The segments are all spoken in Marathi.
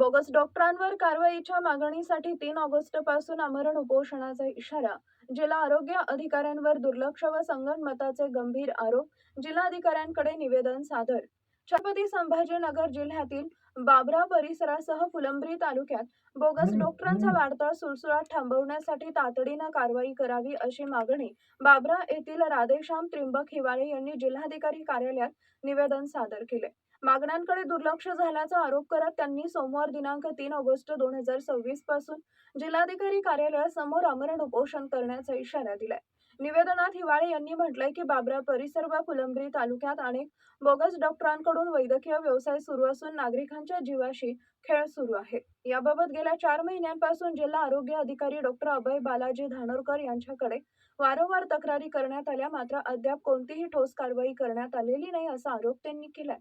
बोगस डॉक्टरांवर कारवाईच्या मागणीसाठी 3 ऑगस्ट पासून आमरण उपोषणाचा इशारा. जिल्हा आरोग्य अधिकाऱ्यांवर दुर्लक्ष व संगनमताचे गंभीर आरोप. जिल्हाधिकाऱ्यांकडे निवेदन सादर. छत्रपती संभाजीनगर जिल्ह्यातील बाभरा परिसरासह फुलंब्री तालुक्यात बोगस डॉक्टरांचा वाढता सुळसुळाट थांबवण्यासाठी तातडीनं कारवाई करावी अशी मागणी बाभरा येथील राधेश्याम त्रिंबक हिवाळे यांनी जिल्हाधिकारी कार्यालयात निवेदन सादर केले. मागण्यांकडे दुर्लक्ष झाल्याचा आरोप करत त्यांनी सोमवार दिनांक 3 ऑगस्ट 2026 पासून जिल्हाधिकारी कार्यालयासमोर आमरण उपोषण करण्याचा इशारा दिलाय. निवेदनात हिवाळे यांनी म्हटलंय की बाभरा परिसर व फुलंब्री तालुक्यात अनेक बोगस डॉक्टरांकडून वैद्यकीय व्यवसाय सुरू असून नागरिकांच्या जीवाशी खेळ सुरू आहे. याबाबत गेल्या 4 महिन्यांपासून जिल्हा आरोग्य अधिकारी डॉक्टर अभय बालाजी धानोरकर यांच्याकडे वारंवार तक्रारी करण्यात आल्या, मात्र अद्याप कोणतीही ठोस कारवाई करण्यात आलेली नाही असा आरोप त्यांनी केलाय.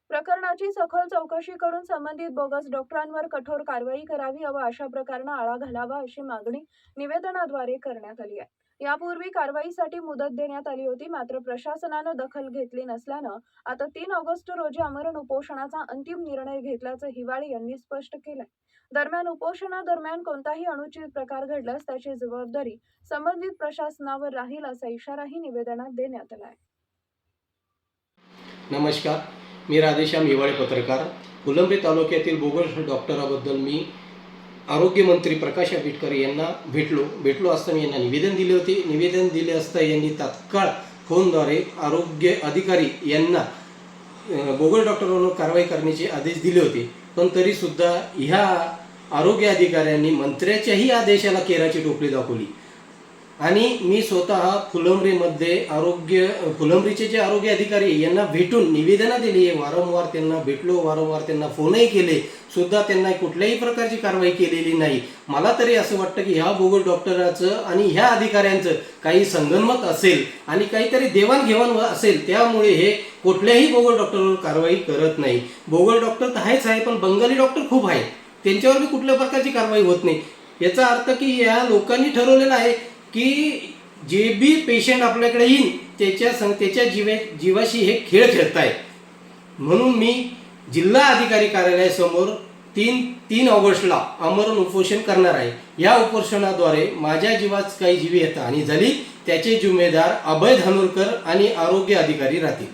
प्रकरणाची सखोल चौकशी करून संबंधित बोगस डॉक्टरांवर कठोर कारवाई करावी व अशा प्रकारांना आळा घालावा अशी मागणी निवेदनाद्वारे करण्यात आली आहे. यापूर्वी कारवाईसाठी मुदत देण्यात आली होती, मात्र प्रशासनानं दखल घेतली नसल्यानं आता 3 ऑगस्ट रोजी आमरण उपोषणाचा अंतिम निर्णय घेतल्याचं हिवाळे यांनी स्पष्ट केलंय. दरम्यान उपोषणादरम्यान कोणताही अनुचित प्रकार घडल्यास त्याची जबाबदारी संबंधित प्रशासनावर राहील असा इशाराही निवेदनात देण्यात आला आहे. नमस्कार, मी राधेश्याम हिवाळे पत्रकार. फुलंब्री तालुक्यातील बोगस डॉक्टराबद्दल मी आरोग्यमंत्री प्रकाश आंबेडकर यांना भेटलो असता मी यांना निवेदन दिले होते. निवेदन दिले असता यांनी तात्काळ फोनद्वारे आरोग्य अधिकारी यांना बोगस डॉक्टरांवर कारवाई करण्याचे आदेश दिले होते. पण तरीसुद्धा ह्या आरोग्य अधिकाऱ्यांनी मंत्र्याच्याही आदेशाला केराची टोपली दाखवली आणि मी स्वतः फुलंब्रीचे जे आरोग्य अधिकारी यांना भेटून निवेदनं दिली. वारंवार त्यांना भेटलो, वारंवार त्यांना फोनही केले, सुद्धा त्यांना कुठल्याही प्रकारची कारवाई केलेली नाही. मला तरी असं वाटतं की ह्या बोगस डॉक्टराचं आणि ह्या अधिकाऱ्यांचं काही संगनमत असेल आणि काहीतरी देवाणघेवाण असेल, त्यामुळे हे कुठल्याही बोगस डॉक्टरवर कारवाई करत नाही. बोगस डॉक्टर तर आहेच आहे, पण बंगाली डॉक्टर खूप आहेत, त्यांच्यावर बी कुठल्या प्रकारची कारवाई होत नाही. याचा अर्थ की या लोकांनी ठरवलेलं आहे की जे बी पेशंट आपल्याकडे येईल त्याच्या जीवाशी हे खेळ खेळतायत. म्हणून मी जिल्हा अधिकारी कार्यालयासमोर 3 ऑगस्टला आमरण उपोषण करणार आहे. या उपोषणाद्वारे माझ्या जीवास काही जीवी हानी झाली त्याचे जिम्मेदार अभय धानोरकर आणि आरोग्य अधिकारी राहतील.